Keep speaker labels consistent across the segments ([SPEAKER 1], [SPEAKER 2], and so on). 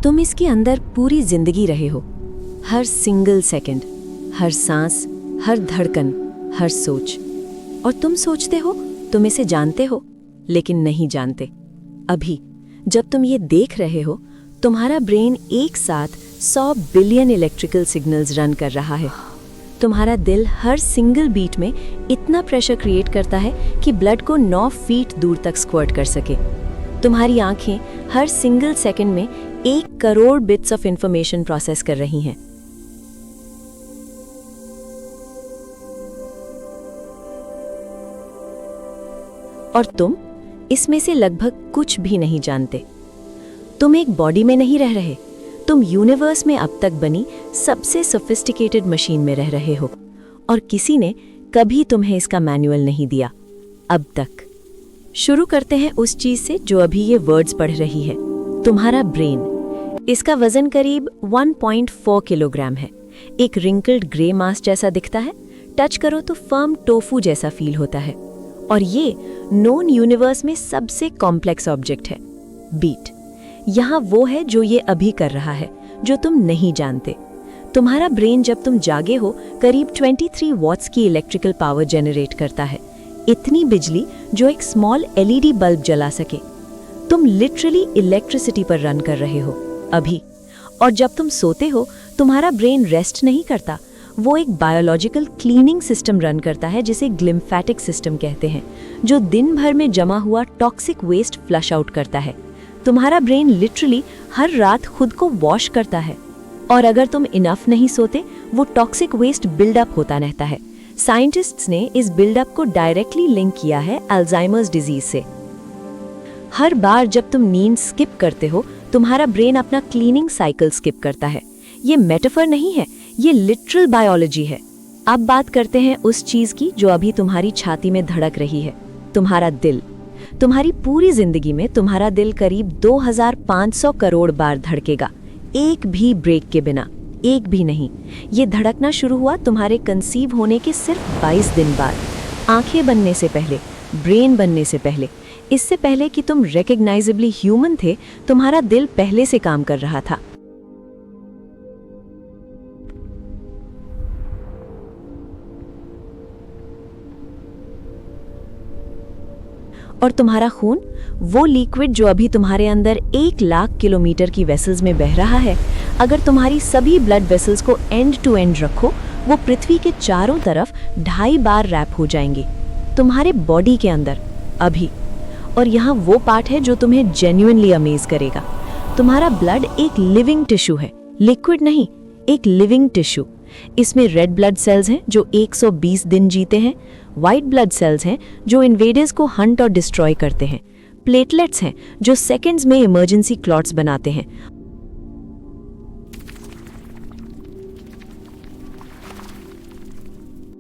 [SPEAKER 1] तुम इसके अंदर पूरी जिंदगी रहे हो, हर सिंगल सेकंड, हर सांस, हर धड़कन, हर सोच। और तुम सोचते हो तुम इसे जानते हो, लेकिन नहीं जानते। अभी जब तुम ये देख रहे हो, तुम्हारा ब्रेन एक साथ 100 बिलियन इलेक्ट्रिकल सिग्नल्स रन कर रहा है। तुम्हारा दिल हर सिंगल बीट में इतना प्रेशर क्रिएट करता है कि ब्लड को 9 फीट दूर तक स्क्वर्ट कर सके। तुम्हारी आंखें हर सिंगल सेकंड में 1 crore bits of information process कर रही हैं। और तुम इसमें से लगभग कुछ भी नहीं जानते। तुम एक बॉडी में नहीं रह रहे, तुम यूनिवर्स में अब तक बनी सबसे सोफिस्टिकेटेड मशीन में रह रहे हो, और किसी ने कभी तुम्हें इसका मैनुअल नहीं दिया अब तक। शुरू करते हैं उस चीज से जो अभी ये वर्ड्स पढ़ रही है, तुम्हारा ब्रेन। इसका वजन करीब 1.4 किलोग्राम है। एक रिंकल्ड ग्रे मास जैसा दिखता है, टच करो तो फर्म टोफू जैसा फील होता है। और ये नोन यूनिवर्स में सबसे कॉम्प्लेक्स ऑब्जेक्ट है, बीट। यहाँ वो है जो ये अभी कर रहा है, जो तुम नहीं जानते। तुम्हारा ब्रेन जब तुम जागे हो करीब 23 वॉट्स की इलेक्ट्रिकल पावर जनरेट करता है, इतनी बिजली जो एक स्मॉल एलईडी बल्ब जला सके। तुम लिटरली इलेक्ट्रिसिटी पर रन कर रहे हो अभी। और जब तुम सोते हो, तुम्हारा ब्रेन रेस्ट नहीं करता, वो एक बायोलॉजिकल क्लीनिंग सिस्टम रन करता है जिसे ग्लिम्फेटिक सिस्टम कहते हैं, जो दिन भर में जमा हुआ टॉक्सिक वेस्ट फ्लश आउट करता है। तुम्हारा ब्रेन लिटरली हर रात खुद को वॉश करता है, और अगर तुम इनफ नहीं सोते, वो टॉक्सिक वेस्ट बिल्डअप होता रहता है। साइंटिस्ट्स ने इस बिल्डअप को डायरेक्टली लिंक किया है अल्जाइमर्स डिजीज से। हर बार जब तुम नींद स्किप करते हो, तुम्हारा ब्रेन अपना क्लीनिंग साइकिल स्किप करता है। ये मेटाफर नहीं है, ये लिटरल बायोलॉजी है। अब बात करते हैं उस चीज की जो अभी तुम्हारी छाती में धड़क रही है, तुम्हारा दिल। तुम्हारी पूरी जिंदगी में तुम्हारा दिल करीब 2500 करोड़ बार धड़केगा, एक भी ब्रेक के बिना, एक भी नहीं। ये धड़कना शुरू हुआ तुम्हारे कंसीव होने के सिर्फ 22 दिन बाद, आंखें बनने से पहले, ब्रेन बनने से पहले। इससे पहले कि तुम रिकग्नाइजेबली ह्यूमन थे, तुम्हारा दिल पहले से काम कर रहा था। और तुम्हारा खून, वो लिक्विड जो अभी तुम्हारे अंदर 1 लाख किलोमीटर की वेसल्स में बह रहा है, अगर तुम्हारी सभी ब्लड वेसल्स को एंड टू एंड रखो, वो पृथ्वी के चारों तरफ 2.5 बार रैप हो जाएंगे तुम्हारे बॉडी के अंदर अभी। और यहाँ वो पार्ट है जो तुम्हें जेन्युइनली अमेज करेगा। तुम्हारा ब्लड एक लिविंग टिश्यू है, लिक्विड नहीं, एक लिविंग टिश्यू। इसमें रेड ब्लड सेल्स हैं जो 120 दिन जीते हैं, व्हाइट ब्लड सेल्स हैं जो इन्वेडर्स को हंट और डिस्ट्रॉय करते हैं, प्लेटलेट्स हैं जो सेकंड्स में इमरजेंसी क्लॉट्स बनाते हैं,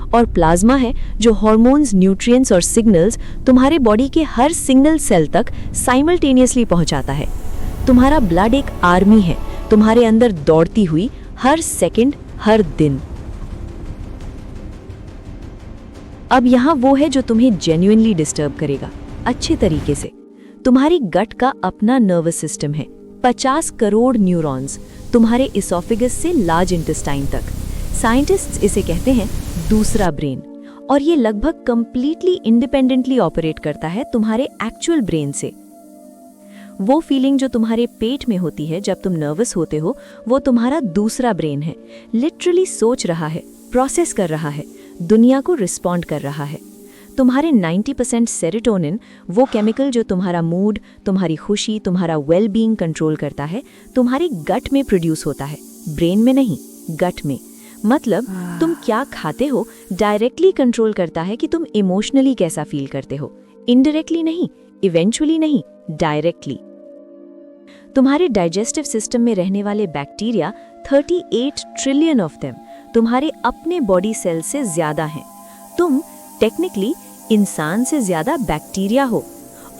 [SPEAKER 1] और प्लाज्मा है जो हार्मोन्स, न्यूट्रिएंट्स और सिग्नल्स तुम्हारे बॉडी के हर सिंगल सेल तक साइमल्टेनियसली पहुंचाता है। तुम्हारा ब्लड एक आर्मी है, तुम्हारे अंदर दौड़ती हुई हर सेकंड, हर दिन। अब यहाँ वो है जो तुम्हें जेन्युइनली डिस्टर्ब करेगा, अच्छे तरीके से। तुम्हारी गट का अपना नर्वस सिस्टम है, 50 करोड़ न्यूरॉन्स, तुम्हारे इसोफेगस से लार्ज इंटेस्टाइन तक। साइंटिस्ट्स इसे कहते हैं दूसरा ब्रेन, और ये लगभग कंप्लीटली इंडिपेंडेंटली ऑपरेट करता है तुम्हारे एक्चुअल ब्रेन से। वो फीलिंग जो तुम्हारे पेट में होती है जब तुम नर्वस होते हो, वो तुम्हारा दूसरा ब्रेन है, लिटरली सोच रहा है, प्रोसेस कर रहा है, दुनिया को रिस्पॉन्ड कर रहा है। तुम्हारे 90% सेरोटोनिन, वो केमिकल जो तुम्हारा मूड, तुम्हारी खुशी, तुम्हारा वेल बीइंग कंट्रोल करता है, तुम्हारे गट में प्रोड्यूस होता है, ब्रेन में नहीं, गट में। मतलब तुम क्या खाते हो डायरेक्टली कंट्रोल करता है कि तुम इमोशनली कैसा फील करते हो, इनडायरेक्टली नहीं, इवेंचुअली नहीं, डायरेक्टली। तुम्हारे डाइजेस्टिव सिस्टम में रहने वाले बैक्टीरिया 38 ट्रिलियन ऑफ देम तुम्हारे अपने बॉडी सेल से ज्यादा हैं। तुम टेक्निकली इंसान से ज्यादा बैक्टीरिया हो,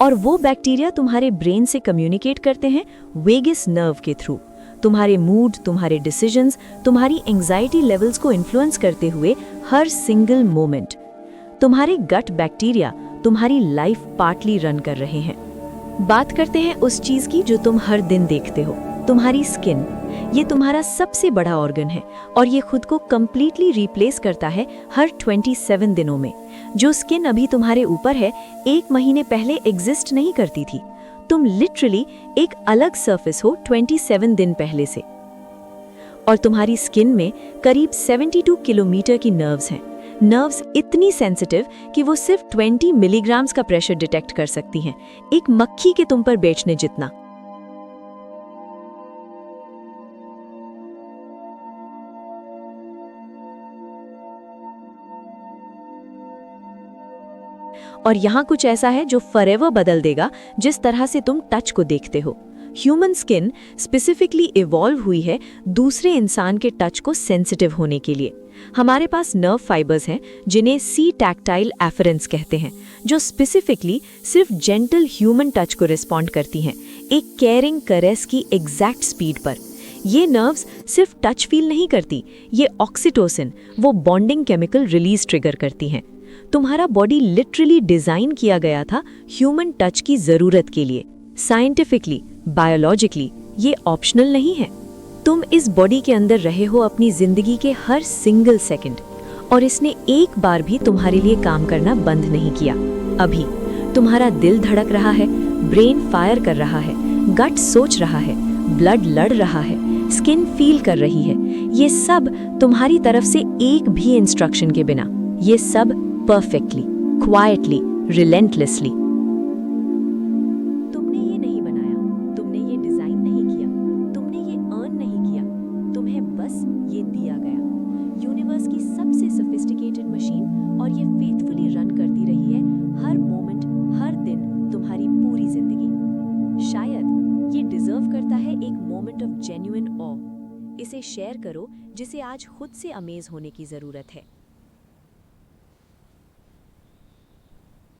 [SPEAKER 1] और वो बैक्टीरिया तुम्हारे ब्रेन से कम्युनिकेट करते हैं वेगस नर्व के थ्रू। तुम्हारे मूड, तुम्हारे डिसीजंस, तुम्हारी एंजाइटी लेवल्स को इन्फ्लुएंस करते हुए हर सिंगल मोमेंट। तुम्हारे गट बैक्टीरिया तुम्हारी लाइफ पार्टली रन कर रहे हैं। बात करते हैं उस चीज की जो तुम हर दिन देखते हो, तुम्हारी स्किन, ये तुम्हारा सबसे बड़ा ऑर्गन है और ये खुद को कंप्लीटली रिप्लेस करता है हर 27 दिनों में। जो स्किन अभी तुम्हारे ऊपर है, 1 महीने पहले एग्जिस्ट नहीं करती थी। तुम लिटरली एक अलग सरफेस हो 27 दिन पहले से। और तुम्हारी स्किन में करीब 72 किलोमीटर की नर्व्स हैं। नर्व्स इतनी सेंसिटिव कि वो सिर्फ 20 मिलीग्राम्स का प्रेशर डिटेक्ट कर सकती हैं, एक मक्खी के तुम पर बैठने जितना। और यहाँ कुछ ऐसा है जो फॉरएवर बदल देगा जिस तरह से तुम टच को देखते हो। ह्यूमन स्किन स्पेसिफिकली इवॉल्व हुई है दूसरे इंसान के टच को सेंसिटिव होने के लिए। हमारे पास नर्व फाइबर्स हैं जिन्हें सी टैक्टाइल एफरेंस कहते हैं, जो स्पेसिफिकली सिर्फ जेंटल ह्यूमन टच को रिस्पॉन्ड करती हैं, एक केयरिंग करेस की एग्जैक्ट स्पीड पर। ये नर्व्स सिर्फ टच फील नहीं करती, ये ऑक्सीटोसिन, वो बॉन्डिंग केमिकल रिलीज ट्रिगर करती हैं। तुम्हारा बॉडी लिटरली डिजाइन किया गया था ह्यूमन टच की जरूरत के लिए। साइंटिफिकली, बायोलॉजिकली ये ऑप्शनल नहीं है। तुम इस बॉडी के अंदर रहे हो अपनी जिंदगी के हर सिंगल सेकंड, और इसने एक बार भी तुम्हारे लिए काम करना बंद नहीं किया। अभी तुम्हारा दिल धड़क रहा है, ब्रेन फायर कर रहा है, गट सोच रहा है, ब्लड लड़ रहा है, स्किन फील कर रही है। ये सब तुम्हारी तरफ से एक भी इंस्ट्रक्शन के बिना, ये सब परफेक्टली, क्वाइटली, रिलेंटलेसली। तुमने ये नहीं बनाया, तुमने ये डिजाइन नहीं किया, तुमने ये अर्न नहीं किया, तुम्हें बस ये दिया गया। यूनिवर्स की सबसे सोफिस्टिकेटेड मशीन, और ये फेथफुली रन करती रही है हर मोमेंट, हर दिन, तुम्हारी पूरी जिंदगी। शायद ये डिजर्व करता है एक मोमेंट ऑफ जेन्युइन ऑ। इसे शेयर करो जिसे आज खुद से अमेज होने की जरूरत है।